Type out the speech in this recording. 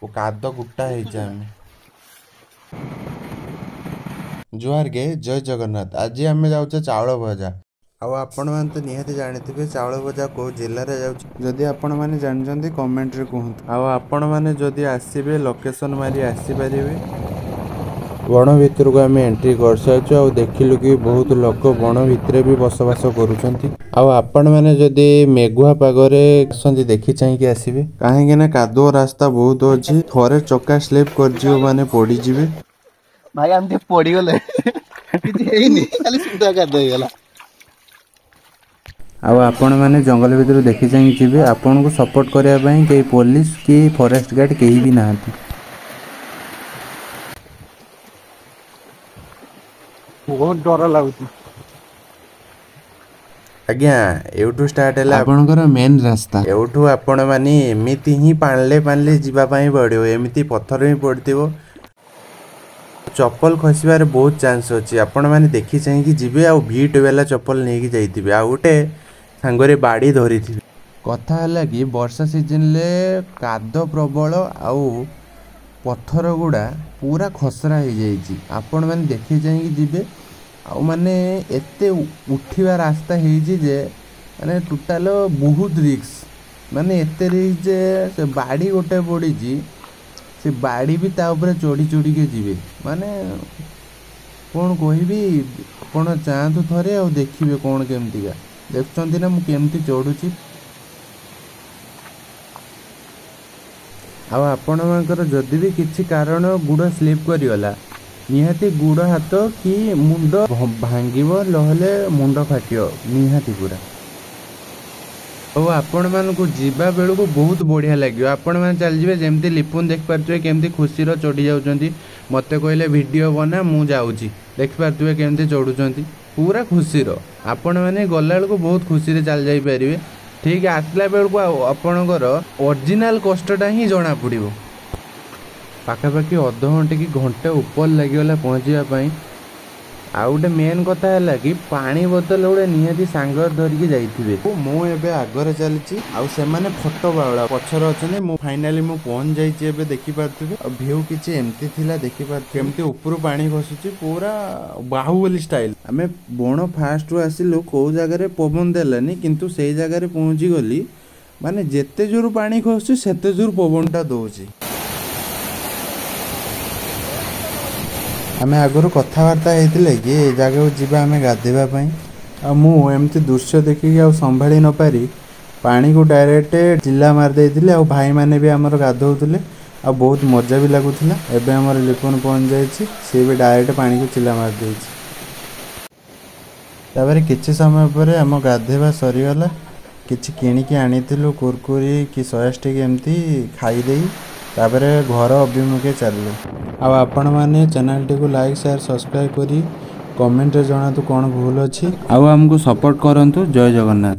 काद गुट्टा जुआर के जय जगन्नाथ। आज आम जाऊे चाउल भजा आपण मैंने तो निहाती जानी चाउल भजा कौ जिले में जाऊँगी आपण मैंने जानते कमेंट रे कहतु आपण मैंने जदि आसबे लोकेशन मारी आसीपारे वन भितर को आम एंट्री कर सारी देखिलु कि बहुत लोक वन भितर भी बसवास करुँच मैंने जदि मेघुआ पागरे देखी चाहिए आसबे कहीं कादुओ रास्ता बहुत अच्छी थोड़े चक्का स्लिप कर माने पड़ीजे भाई हम पड़ी गले खाली सुधा कर आपण मैंने जंगल भीतर देखी चाहिए जी आपन को सपोर्ट करने कई पुलिस कि फॉरेस्ट गार्ड कहीं भी ना बहुत डर लगुच आज्ञा एवठू स्टार्ट है आपनकर मेन रास्ता एवठू आपण माने एमिति ही पाणले पाणले जीवा पई पड़ियो एमिति पत्थर ही पड़तिबो चप्पल खसबार बहुत चांस अच्छी आपण मैंने देखी चाहिए जी आ भीट वाला चप्पल नहीं जाइए आ गोटे सांगरे बाड़ी धरी थी कथा है कि वर्षा सीजन ले काद प्रबल आउ पत्थर गुड़ा पूरा खसरा हो जाइए आपण मैंने देखी चाहिए जी आउ माने एते उठिवा रास्ता जे माने टोटाल बहुत रिस्क माने एते रिस्क जे से बाड़ी गोटे पड़ी से बाड़ी भी ता ऊपर चढ़ी चढ़ी के जीवे माने कौन कहबी ଆପଣ चाहतु थरे आ देखिए कौन केमतिका देखुंत ना मुझे चढ़ुची आपण मानकर जदि भी किसी कारण गुड़ स्लीप करिगला निहाती गुड़ हाथ कि मुंड भांगिबो लहले मुंड फाटियो निहाती पूरा और आपण मानक जीवा बेलू को बहुत बढ़िया लगे आपण मैंने चल जाए जमी लिपुन देखिपे केमती खुशी चढ़ी जाऊँच मत कहले वीडियो बना मु जाऊँगी देखिपे केमती चढ़ुंट पूरा खुशी आपण मैंने गला बेलू बहुत खुशी चल जापरेंगे ठीक आसला बेलू आपणकर ओरिजिनाल कष्टा ही जना पड़ो पाखापाखि अध घंटे कि घंटे ऊपर लगिगला पहुँचापी आउ गोटे मेन कथा है कि पानी बोतल गोटे निहाती सांगर धरिकी जाइए मुझे आगे चली आने फटो बावला पचर अच्छे मु फाइनाली मु पहुँच जाइए देखिपे भ्यू किसी एमती थिला देखिपार केमती ऊपर पानी खसुची पूरा बाहुबली स्टाइल आम बण फास्ट आसिलु कौ जगार पवन देलानी किंतु से जगार पहुँची गली माने जेते जोर पानी खसुची सेते जोर पवनटा दौची आम आगु कथबार्ता होते कि ये जगह को जीवा आम गाधेवाई आमती दृश्य देखिकी आ संभाली न पारी पानी को डायरेक्ट जिला मारदे भाई मैंने भी आमर गाधौले आ बहुत मजा भी लगुला एवं आमर लिपुन पहुँच जाइए सी भी डायरेक्ट पानी को चिला मारदे किसी समय पर आम गाधेवा सरीगला किसी किणिकी आनीलु कुरकुरी कि सयास्टिक एमती खाईदे तापर घर अभिमुखे चलू आपण मैंने चैनल टी को लाइक शेयर सब्सक्राइब करी कमेंट रे जणातु कौन भूल अच्छी आमको सपोर्ट करंतु। जय जगन्नाथ।